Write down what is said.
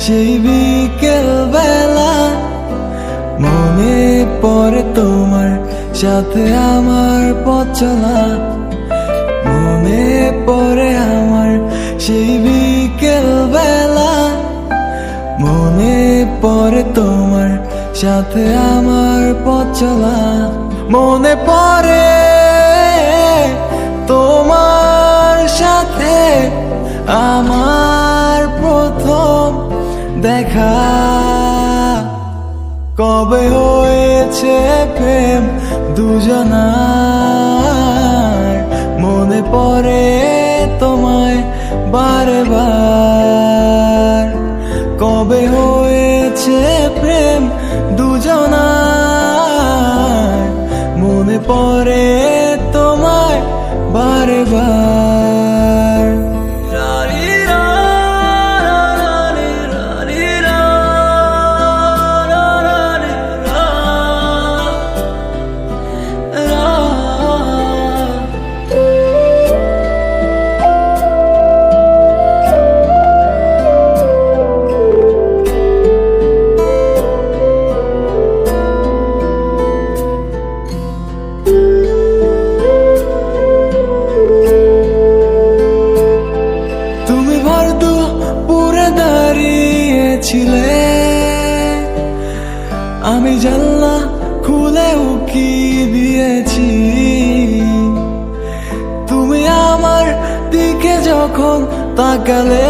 সেই বিকেল বেলা, মনে পড়ে তোমার সাথে আমার পথ চলা, মনে পড়ে আমার সেই বিকেল বেলা, মনে পড়ে তোমার সাথে আমার পথ চলা, মনে পড়ে তোমার সাথে আমার প্রথম দেখা। কবে হয়েছে প্রেম দুজনার, মনে পড়ে তোমায় বারে বার। কবে হয়েছে প্রেম দুজনার, মনে পড়ে তোমায় বারে বার। ছিলে আমি জানলা খুলে উকি দিয়েছি, তুমি আমার দিকে যখন তাকালে